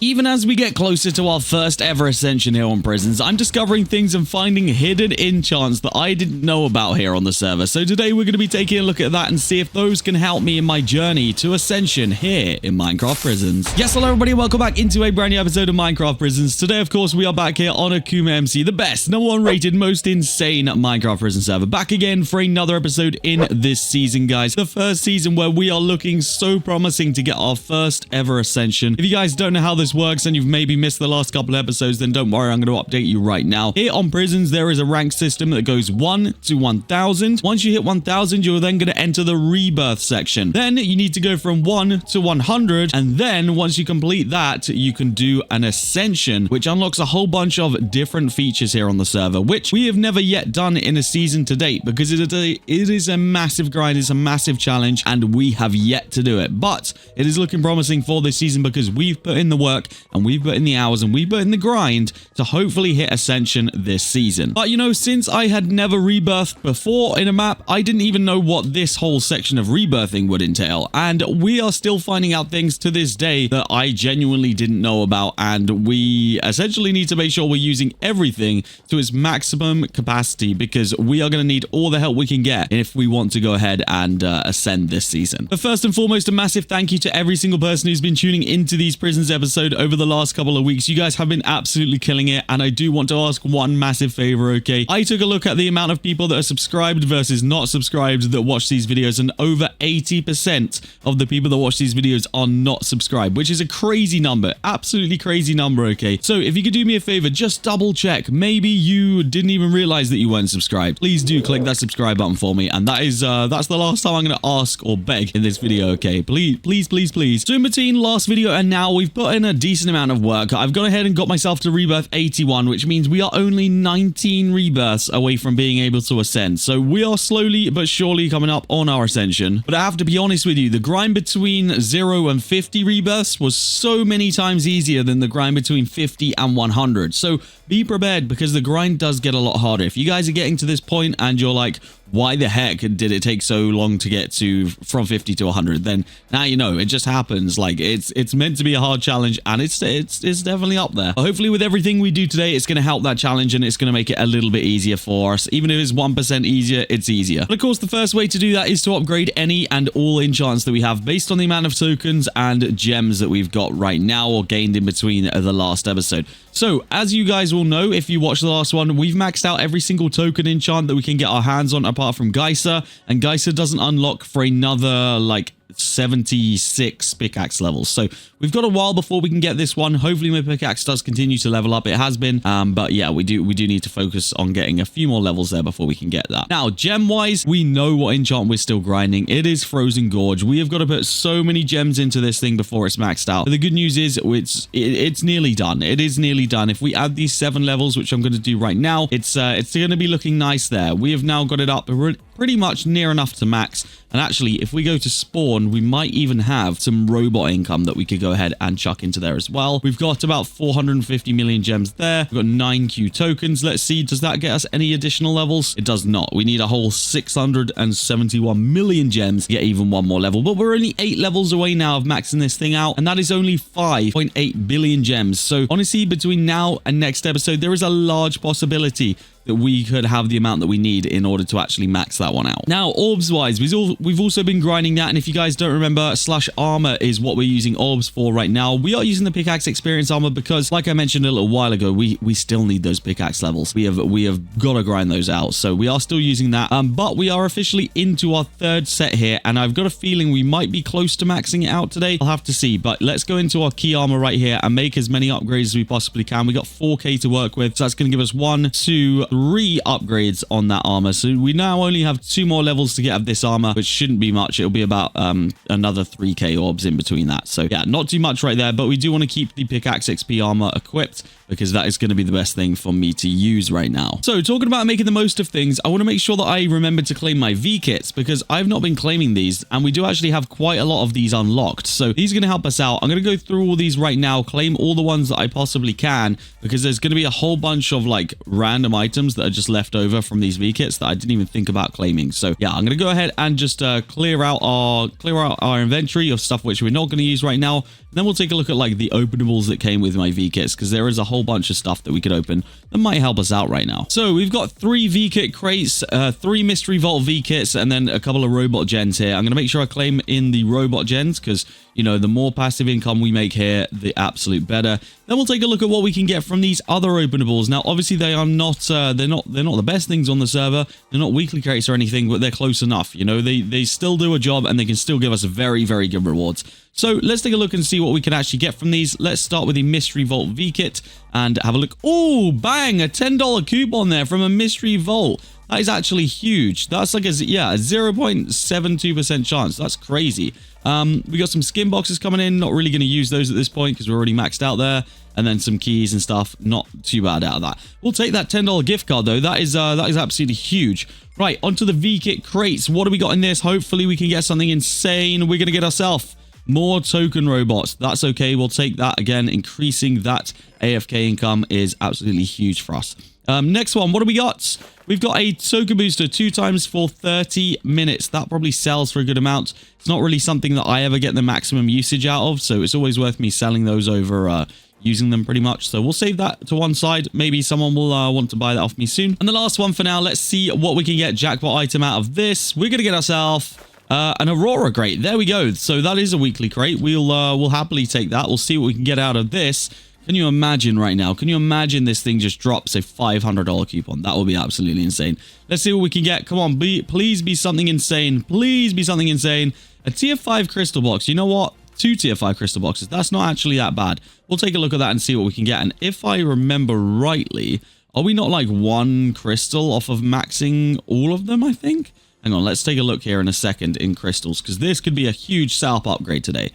Even as we get closer to our first ever ascension here on Prisons, I'm discovering things and finding hidden enchants that I didn't know about here on the server. So today we're going to be taking a look at that and see if those can help me in my journey to ascension here in Minecraft Prisons. Yes, hello everybody, welcome back into a brand new episode of Minecraft Prisons. Today, of course, we are back here on AkumaMC, the best, #1 rated, most insane Minecraft Prison server. Back again for another episode in this season, guys. The first season where we are looking so promising to get our first ever ascension. If you guys don't know how this works and you've maybe missed the last couple of episodes, then don't worry, I'm going to update you right now. Here on Prisons, there is a rank system that goes 1 to 1000. Once you hit 1000, you're then going to enter the rebirth section. Then you need to go from 1 to 100, and then once you complete that, you can do an ascension, which unlocks a whole bunch of different features here on the server, which we have never yet done in a season to date, because it is a massive grind, it's a massive challenge, and we have yet to do it. But it is looking promising for this season because we've put in the work and we've put in the hours and we've put in the grind to hopefully hit ascension this season. But you know, since I had never rebirthed before in a map, I didn't even know what this whole section of rebirthing would entail, and we are still finding out things to this day that I genuinely didn't know about, and we essentially need to make sure we're using everything to its maximum capacity, because we are going to need all the help we can get if we want to go ahead and ascend this season. But first and foremost, a massive thank you to every single person who's been tuning into these Prisons episodes over the last couple of weeks. You guys have been absolutely killing it, and I do want to ask one massive favor, okay? I took a look at the amount of people that are subscribed versus not subscribed that watch these videos, and over 80% of the people that watch these videos are not subscribed, which is a crazy number, absolutely crazy number, okay? So if you could do me a favor, just double check. Maybe you didn't even realize that you weren't subscribed. Please do click that subscribe button for me, and that's the last time I'm going to ask or beg in this video, okay? Please, please, please, please. So in between last video and now, we've put in a decent amount of work. I've gone ahead and got myself to rebirth 81, which means we are only 19 rebirths away from being able to ascend. So we are slowly but surely coming up on our ascension. But I have to be honest with you, the grind between 0 and 50 rebirths was so many times easier than the grind between 50 and 100. So be prepared, because the grind does get a lot harder. If you guys are getting to this point and you're like, why the heck did it take so long to get to from 50 to 100? Then now you know, it just happens. Like, it's meant to be a hard challenge, and it's definitely up there. But hopefully with everything we do today, it's going to help that challenge, and it's going to make it a little bit easier for us. Even if it's 1% easier, it's easier. But of course, the first way to do that is to upgrade any and all enchants that we have based on the amount of tokens and gems that we've got right now, or gained in between the last episode. So, as you guys will know, if you watched the last one, we've maxed out every single token enchant that we can get our hands on, apart from Geisha, and Geisha doesn't unlock for another, like, 76 pickaxe levels. So we've got a while before we can get this one. Hopefully my pickaxe does continue to level up. It has been, but yeah, we do need to focus on getting a few more levels there before we can get that. Now, gem wise, we know what enchant we're still grinding. It is Frozen Gorge. We have got to put so many gems into this thing before it's maxed out. But the good news is it's nearly done. It is nearly done. If we add these 7 levels, which I'm going to do right now, it's going to be looking nice there. We have now got it up pretty much near enough to max. And actually, if we go to spawn, we might even have some robot income that we could go ahead and chuck into there as well. We've got about 450 million gems there. We've got 9 Q tokens. Let's see, does that get us any additional levels? It does not. We need a whole 671 million gems to get even one more level. But we're only 8 levels away now of maxing this thing out, and that is only 5.8 billion gems. So honestly, between now and next episode, there is a large possibility that we could have the amount that we need in order to actually max that one out. Now, orbs wise, we've also been grinding that, and if you guys don't remember, slash armor is what we're using orbs for right now. We are using the pickaxe experience armor because, like I mentioned a little while ago, we still need those pickaxe levels. We have got to grind those out, so we are still using that. But we are officially into our 3rd set here, and I've got a feeling we might be close to maxing it out today. I'll have to see, but let's go into our key armor right here and make as many upgrades as we possibly can. We got 4K to work with, so that's going to give us 1, 2, 3 upgrades on that armor. So we now only have 2 more levels to get of this armor, which shouldn't be much. It'll be about another 3K orbs in between that. So yeah, not too much right there, but we do want to keep the pickaxe XP armor equipped, because that is going to be the best thing for me to use right now. So talking about making the most of things, I want to make sure that I remember to claim my V-kits, because I've not been claiming these, and we do actually have quite a lot of these unlocked. So these are going to help us out. I'm going to go through all these right now, claim all the ones that I possibly can, because there's going to be a whole bunch of like random items items that are just left over from these V-kits that I didn't even think about claiming. So yeah, I'm going to go ahead and just clear out our inventory of stuff which we're not going to use right now. And then we'll take a look at like the openables that came with my V-kits, because there is a whole bunch of stuff that we could open that might help us out right now. So we've got 3 V-kit crates, 3 mystery vault V-kits, and then a couple of robot gens here. I'm going to make sure I claim in the robot gens, because you know, the more passive income we make here, the absolute better. Then we'll take a look at what we can get from these other openables. Now, obviously, they are not they're not the best things on the server. They're not weekly crates or anything, but they're close enough. You know, they still do a job, and they can still give us very, very good rewards. So let's take a look and see what we can actually get from these. Let's start with the Mystery Vault V-Kit and have a look. Oh, bang! A $10 coupon there from a Mystery Vault. That is actually huge. That's like a 0.72% chance. That's crazy. We got some skin boxes coming in. Not really going to use those at this point because we're already maxed out there. And then some keys and stuff. Not too bad out of that. We'll take that $10 gift card though. That is absolutely huge. Right, onto the V-Kit crates. What do we got in this? Hopefully we can get something insane. We're going to get ourselves more token robots. That's okay. We'll take that again. Increasing that AFK income is absolutely huge for us. Next one, what do we got? We've got a token booster 2 times for 30 minutes. That probably sells for a good amount. It's not really something that I ever get the maximum usage out of, so it's always worth me selling those over using them pretty much. So we'll save that to one side. Maybe someone will want to buy that off me soon. And the last one for now, let's see what we can get jackpot item out of this. We're going to get ourselves an Aurora crate. There we go. So that is a weekly crate. We'll happily take that. We'll see what we can get out of this. Can you imagine right now? Can you imagine this thing just drops a $500 coupon? That would be absolutely insane. Let's see what we can get. Come on, please be something insane. Please be something insane. A tier 5 crystal box. You know what? 2 tier 5 crystal boxes. That's not actually that bad. We'll take a look at that and see what we can get. And if I remember rightly, are we not like 1 crystal off of maxing all of them, I think? Hang on, let's take a look here in a second in crystals, because this could be a huge setup upgrade today.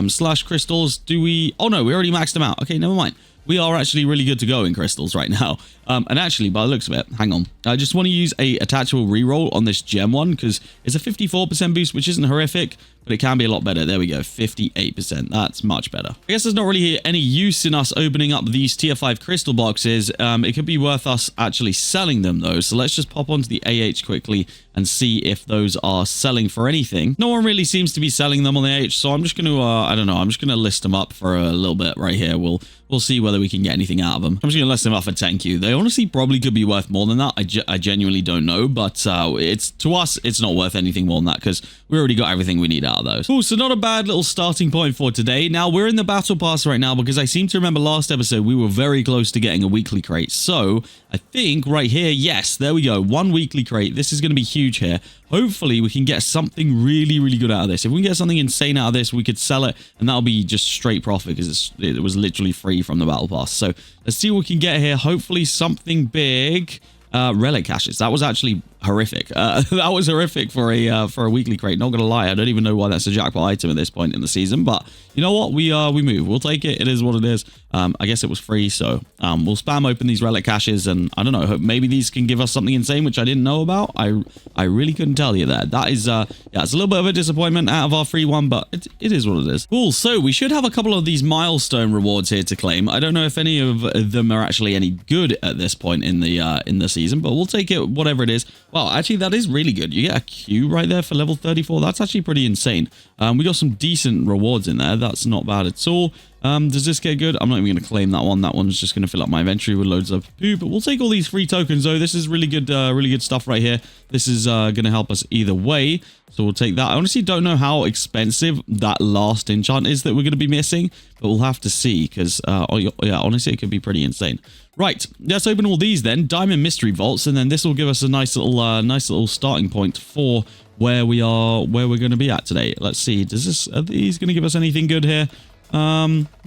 Slash crystals, do we... Oh no, we already maxed them out. Okay, never mind. We are actually really good to go in crystals right now. And actually, by the looks of it, hang on. I just want to use a attachable reroll on this gem one, because it's a 54% boost, which isn't horrific, but it can be a lot better. There we go, 58%. That's much better. I guess there's not really any use in us opening up these tier 5 crystal boxes. It could be worth us actually selling them, though. So let's just pop onto the AH quickly and see if those are selling for anything. No one really seems to be selling them on the AH, so I'm just going to, I don't know, I'm just going to list them up for a little bit right here. We'll see whether we can get anything out of them. I'm just going to list them up for 10Q. They honestly probably could be worth more than that. I genuinely don't know, but it's to us, it's not worth anything more than that because we already got everything we need out of those. Cool, so not a bad little starting point for today. Now, we're in the battle pass right now because I seem to remember last episode we were very close to getting a weekly crate. So I think right here, yes, there we go. 1 weekly crate. This is going to be huge here. Hopefully, we can get something really, really good out of this. If we can get something insane out of this, we could sell it, and that'll be just straight profit because it was literally free from the battle pass. So let's see what we can get here. Hopefully, something big. Relic caches. That was actually horrific. That was horrific for a weekly crate. Not gonna lie, I don't even know why that's a jackpot item at this point in the season. But you know what? We move. We'll take it. It is what it is. I guess it was free, so we'll spam open these relic caches, and I don't know. Hope maybe these can give us something insane, which I didn't know about. I really couldn't tell you that. That is yeah, it's a little bit of a disappointment out of our free one, but it is what it is. Cool. So we should have a couple of these milestone rewards here to claim. I don't know if any of them are actually any good at this point in the season, but we'll take it whatever it is. Well, actually, that is really good. You get a Q right there for level 34. That's actually pretty insane. We got some decent rewards in there. That's not bad at all. Does this get good? I'm not even going to claim that one. That one's just going to fill up my inventory with loads of poo. But we'll take all these free tokens, though. This is really good stuff right here. This is going to help us either way. So we'll take that. I honestly don't know how expensive that last enchant is that we're going to be missing. But we'll have to see because, yeah, honestly, it could be pretty insane. Right, let's open all these then. Diamond Mystery Vaults. And then this will give us a nice little starting point for where we're going to be at today. Let's see. Are these going to give us anything good here?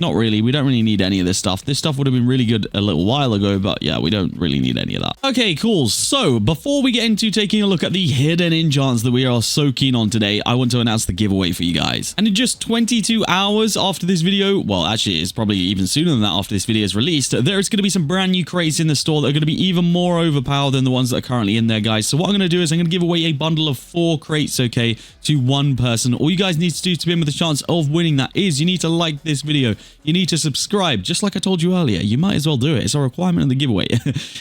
Not really. We don't really need any of this stuff. This stuff would have been really good a little while ago, but yeah, we don't really need any of that. Okay, cool. So before we get into taking a look at the hidden enchants that we are so keen on today, I want to announce the giveaway for you guys. And in just 22 hours after this video, well, actually, it's probably even sooner than that after this video is released, there is going to be some brand new crates in the store that are going to be even more overpowered than the ones that are currently in there, guys. So what I'm going to do is I'm going to give away a bundle of 4 crates, okay, to one person. All you guys need to do to be in with a chance of winning that is you need to like like this video, you need to subscribe. Just like I told you earlier, you might as well do it. It's a requirement of the giveaway.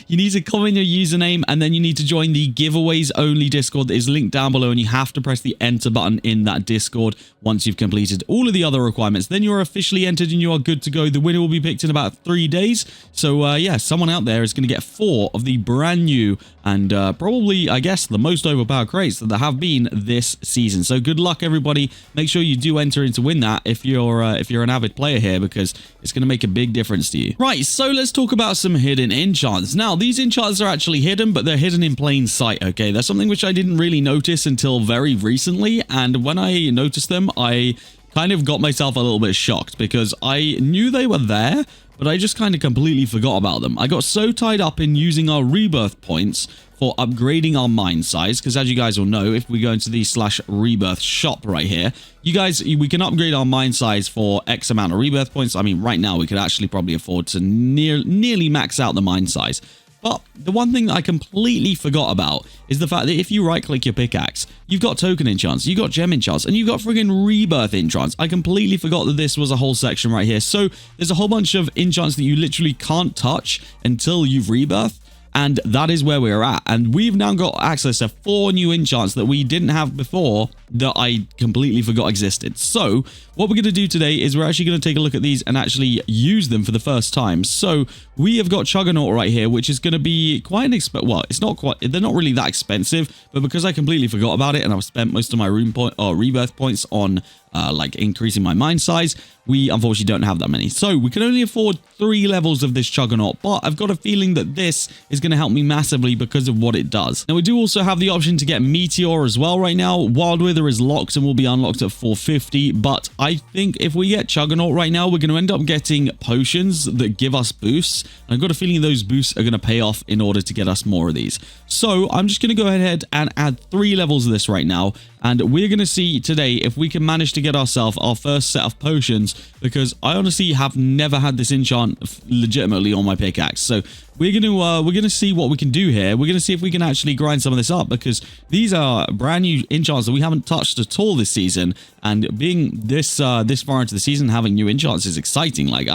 You need to comment your username, and then you need to join the giveaways only Discord that is linked down below, and you have to press the enter button in that Discord once you've completed all of the other requirements. Then you're officially entered and you are good to go. The winner will be picked in about 3 days. So yeah, someone out there is going to get 4 of the brand new and probably, I guess, the most overpowered crates that there have been this season. So good luck, everybody. Make sure you do enter in to win that if you're an avid player here, because it's going to make a big difference to you. Right, so let's talk about some hidden enchants. Now, these enchants are actually hidden, but they're hidden in plain sight, okay? That's something which I didn't really notice until very recently, and when I noticed them, I kind of got myself a little bit shocked because I knew they were there, but I just kind of completely forgot about them. I got so tied up in using our rebirth points for upgrading our mine size, because as you guys will know, if we go into the /rebirth shop right here, you guys, we can upgrade our mine size for X amount of rebirth points. I mean, right now we could actually probably afford to nearly max out the mine size. But the one thing that I completely forgot about is the fact that if you right-click your pickaxe, you've got token enchants, you've got gem enchants, and you've got friggin' rebirth enchants. I completely forgot that this was a whole section right here. So there's a whole bunch of enchants that you literally can't touch until you've rebirthed. And that is where we're at. And we've now got access to 4 new enchants that we didn't have before that I completely forgot existed. So what we're going to do today is we're actually going to take a look at these and actually use them for the first time. So we have got Juggernaut right here, which is going to be quite an well, it's not quite, they're not really that expensive, but because I completely forgot about it and I've spent most of my rebirth points on like increasing my mine size, we unfortunately don't have that many. So we can only afford 3 levels of this Juggernaut, but I've got a feeling that this is going to help me massively because of what it does. Now we do also have the option to get Meteor as well right now. Wild Wither is locked and will be unlocked at 450, but I think if we get Juggernaut right now, we're going to end up getting potions that give us boosts. And I've got a feeling those boosts are going to pay off in order to get us more of these. So I'm just going to go ahead and add 3 levels of this right now. And we're going to see today if we can manage to get ourselves our first set of potions, because I honestly have never had this enchant legitimately on my pickaxe. So we're going to see what we can do here. We're going to see if we can actually grind some of this up, because these are brand new enchants that we haven't touched at all this season. And being this far into the season, having new enchants is exciting. Like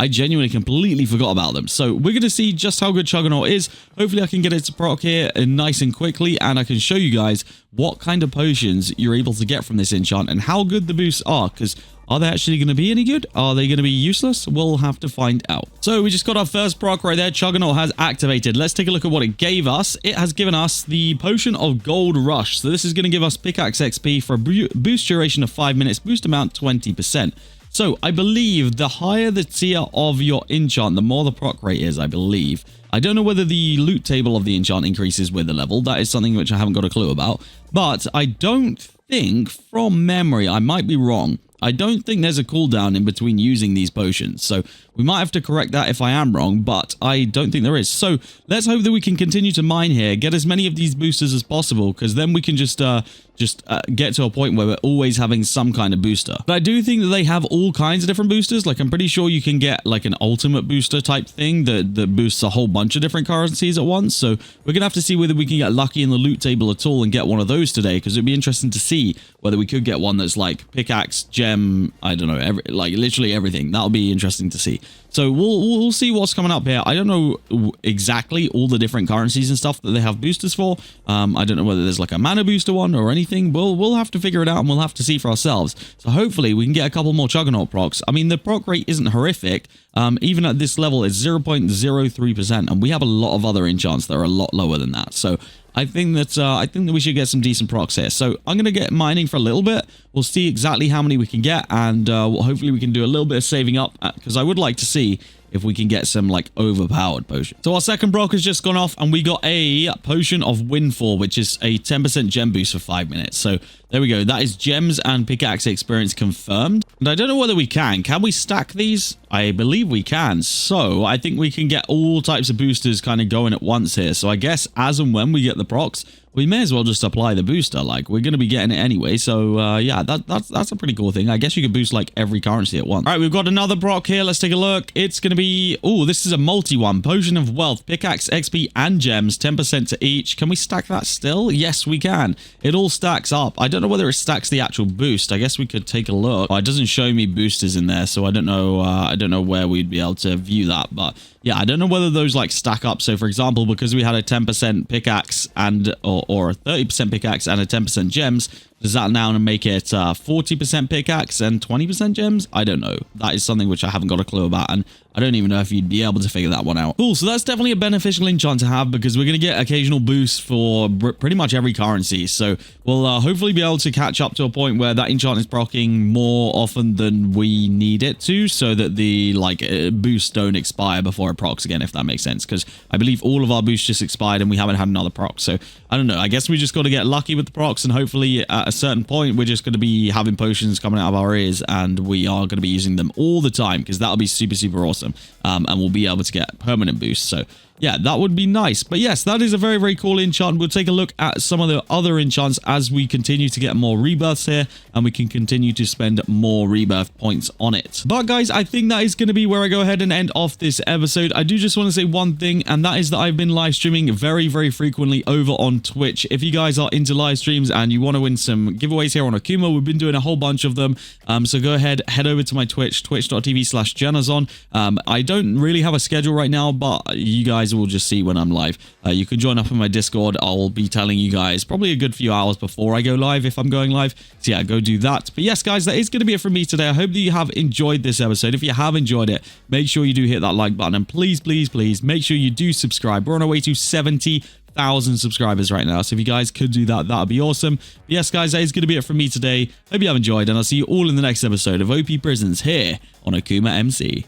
I genuinely completely forgot about them. So we're going to see just how good Juggernaut is. Hopefully I can get it to proc here nice and quickly, and I can show you guys what kind of potions you're able to get from this enchant and how good the boosts are, because are they actually going to be any good? Are they going to be useless? We'll have to find out. So we just got our first proc right there. Juggernaut has activated. Let's take a look at what it gave us. It has given us the Potion of Gold Rush. So this is going to give us pickaxe XP for a boost duration of 5 minutes, boost amount 20%. So I believe the higher the tier of your enchant, the more the proc rate is, I believe. I don't know whether the loot table of the enchant increases with the level. That is something which I haven't got a clue about. But I don't think, from memory, I might be wrong, I don't think there's a cooldown in between using these potions. So we might have to correct that if I am wrong, but I don't think there is. So let's hope that we can continue to mine here, get as many of these boosters as possible, because then we can just get to a point where we're always having some kind of booster. But I do think that they have all kinds of different boosters. Like I'm pretty sure you can get like an ultimate booster type thing that boosts a whole bunch of different currencies at once. So we're gonna have to see whether we can get lucky in the loot table at all and get one of those today, because it'd be interesting to see whether we could get one that's like pickaxe, gem, I don't know, like literally everything. That'll be interesting to see. So we'll see what's coming up here. I don't know exactly all the different currencies and stuff that they have boosters for. I don't know whether there's like a mana booster one or anything. We'll have to figure it out, and we'll have to see for ourselves. So hopefully we can get a couple more Juggernaut procs. I mean, the proc rate isn't horrific. Even at this level, it's 0.03%, and we have a lot of other enchants that are a lot lower than that. So I think that we should get some decent procs here. So I'm going to get mining for a little bit. We'll see exactly how many we can get, and hopefully we can do a little bit of saving up, because I would like to see if we can get some like overpowered potion. So our second proc has just gone off, and we got a Potion of Windfall, which is a 10% gem boost for 5 minutes. So there we go. That is gems and pickaxe experience confirmed. And I don't know whether we can we stack these? I believe we can. So I think we can get all types of boosters kind of going at once here. So I guess as and when we get the procs, we may as well just apply the booster. Like, we're going to be getting it anyway. So, yeah, that's a pretty cool thing. I guess you could boost, like, every currency at once. All right, we've got another proc here. Let's take a look. It's going to be... Oh, this is a multi one. Potion of Wealth, Pickaxe, XP, and Gems. 10% to each. Can we stack that still? Yes, we can. It all stacks up. I don't don't know whether it stacks the actual boost. I guess we could take a look. It doesn't show me boosters in there, so I don't know where we'd be able to view that. But yeah, I don't know whether those like stack up. So for example, because we had a 10% pickaxe and or a 30% pickaxe and a 10% gems, does that now make it 40% pickaxe and 20% gems? I don't know. That is something which I haven't got a clue about, and I don't even know if you'd be able to figure that one out. Cool, so that's definitely a beneficial enchant to have, because we're going to get occasional boosts for pretty much every currency. So we'll hopefully be able to catch up to a point where that enchant is proccing more often than we need it to, so that the boosts don't expire before it procs again, if that makes sense. Because I believe all of our boosts just expired and we haven't had another proc. So I don't know. I guess we just got to get lucky with the procs, and hopefully at a certain point we're just going to be having potions coming out of our ears, and we are going to be using them all the time, because that'll be super, super awesome. And we'll be able to get permanent boosts. So yeah, that would be nice. But yes, that is a very, very cool enchant. We'll take a look at some of the other enchants as we continue to get more rebirths here, and we can continue to spend more rebirth points on it. But guys, I think that is going to be where I go ahead and end off this episode. I do just want to say one thing, and that is that I've been live streaming very, very frequently over on Twitch. If you guys are into live streams and you want to win some giveaways here on Akuma, we've been doing a whole bunch of them. So go ahead, head over to my Twitch, twitch.tv/Generzon. I don't really have a schedule right now, but you guys will just see when I'm live. You can join up in my Discord. I'll be telling you guys probably a good few hours before I go live, if I'm going live. So yeah, go do that. But yes, guys, that is going to be it from me today. I hope that you have enjoyed this episode. If you have enjoyed it, make sure you do hit that like button, and please, please, please make sure you do subscribe. We're on our way to 70,000 subscribers right now, so if you guys could do that, that would be awesome. But yes, guys, that is going to be it from me today. Hope you have enjoyed, and I'll see you all in the next episode of OP Prisons here on AkumaMC.